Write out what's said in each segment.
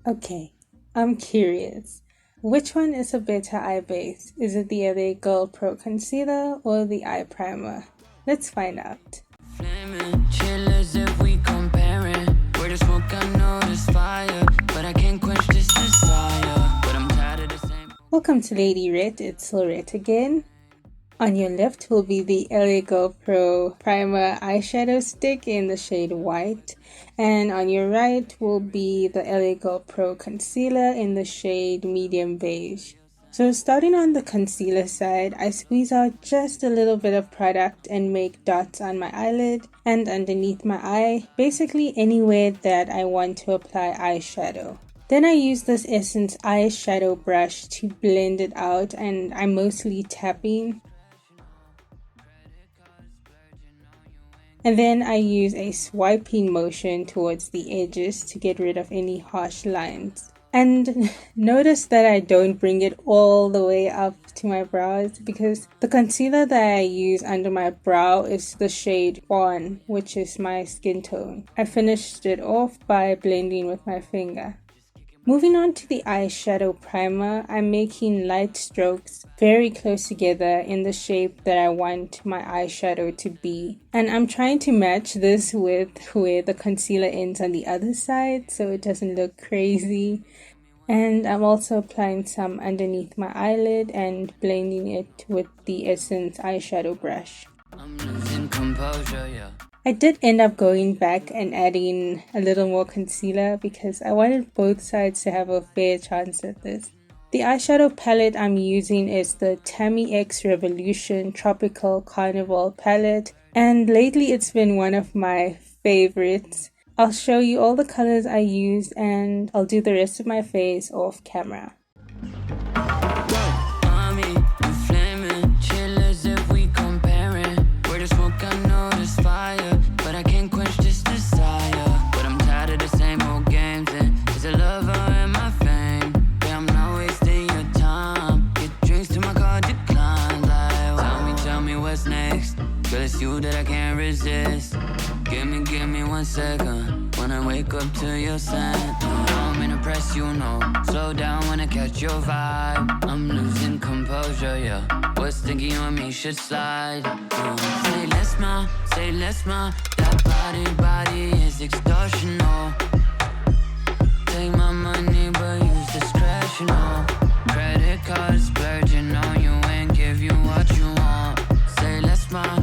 Okay, I'm curious. Which one is a better eye base? Is it the LA Girl Pro Concealer or the eye primer? Let's find out. Flaming, chill as if we comparing. Where the smoke, I know there's fire, but I can't quench this desire. But I'm tired of the same. Welcome to Lady Rette, it's Rette again. On your left will be the LA Girl Pro Primer Eyeshadow Stick in the shade White. And on your right will be the LA Girl Pro Concealer in the shade Medium Beige. So starting on the concealer side, I squeeze out just a little bit of product and make dots on my eyelid and underneath my eye, basically anywhere that I want to apply eyeshadow. Then I use this Essence eyeshadow brush to blend it out, and I'm mostly tapping. And then I use a swiping motion towards the edges to get rid of any harsh lines. And notice that I don't bring it all the way up to my brows because the concealer that I use under my brow is the shade Fawn, which is my skin tone. I finished it off by blending with my finger. Moving on to the eyeshadow primer, I'm making light strokes very close together in the shape that I want my eyeshadow to be. And I'm trying to match this with where the concealer ends on the other side so it doesn't look crazy. And I'm also applying some underneath my eyelid and blending it with the Essence eyeshadow brush. I'm losing composure, yeah. I did end up going back and adding a little more concealer because I wanted both sides to have a fair chance at this. The eyeshadow palette I'm using is the Tammy X Revolution Tropical Carnival palette, and lately it's been one of my favorites. I'll show you all the colors I used and I'll do the rest of my face off camera. That I can't resist. Give me 1 second. When I wake up to your scent, I'm in a press, you know. Slow down when I catch your vibe. I'm losing composure, yeah. What's sticky on me should slide. Say less, ma, say less, ma. That body is extortional. Take my money, but use discretion, oh. Credit card splurging on you and give you what you want. Say less, ma.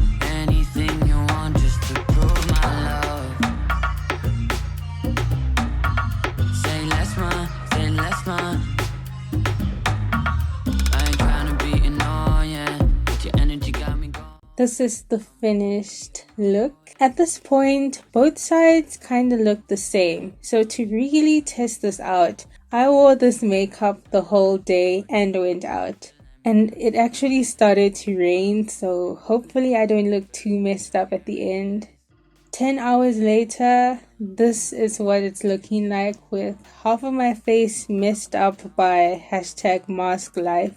This is the finished look. At this point, both sides kind of look the same. So to really test this out, I wore this makeup the whole day and went out. And it actually started to rain, so hopefully I don't look too messed up at the end. 10 hours later, this is what it's looking like with half of my face messed up by #masklife.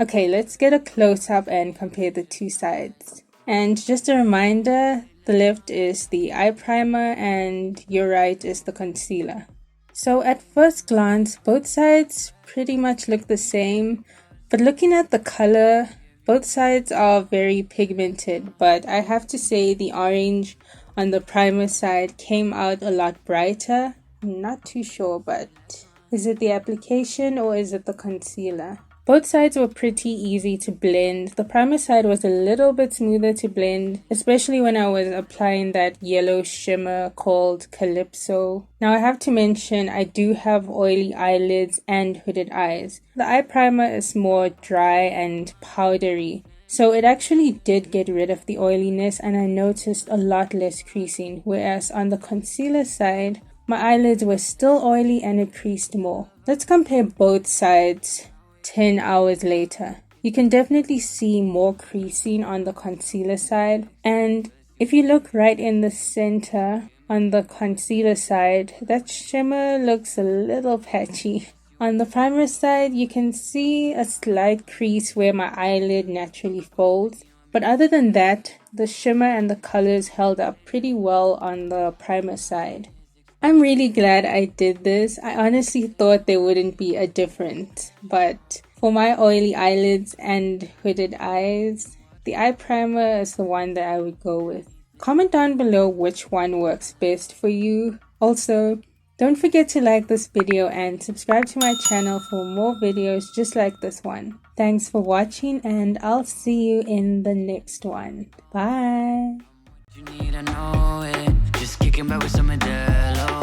Okay, let's get a close-up and compare the two sides. And just a reminder, the left is the eye primer and your right is the concealer. So at first glance, both sides pretty much look the same, but looking at the color, both sides are very pigmented, but I have to say the orange on the primer side came out a lot brighter. I'm not too sure, but is it the application or is it the concealer? Both sides were pretty easy to blend. The primer side was a little bit smoother to blend, especially when I was applying that yellow shimmer called Calypso. Now I have to mention I do have oily eyelids and hooded eyes. The eye primer is more dry and powdery, so it actually did get rid of the oiliness and I noticed a lot less creasing, whereas on the concealer side, my eyelids were still oily and it creased more. Let's compare both sides 10 hours later. You can definitely see more creasing on the concealer side, and if you look right in the center on the concealer side, that shimmer looks a little patchy. On the primer side, you can see a slight crease where my eyelid naturally folds, but other than that, the shimmer and the colors held up pretty well on the primer side. I'm really glad I did this. I honestly thought there wouldn't be a difference, but for my oily eyelids and hooded eyes, the eye primer is the one that I would go with. Comment down below which one works best for you. Also, don't forget to like this video and subscribe to my channel for more videos just like this one. Thanks for watching and I'll see you in the next one. Bye! You need to know it. Just kicking back with some Modelo.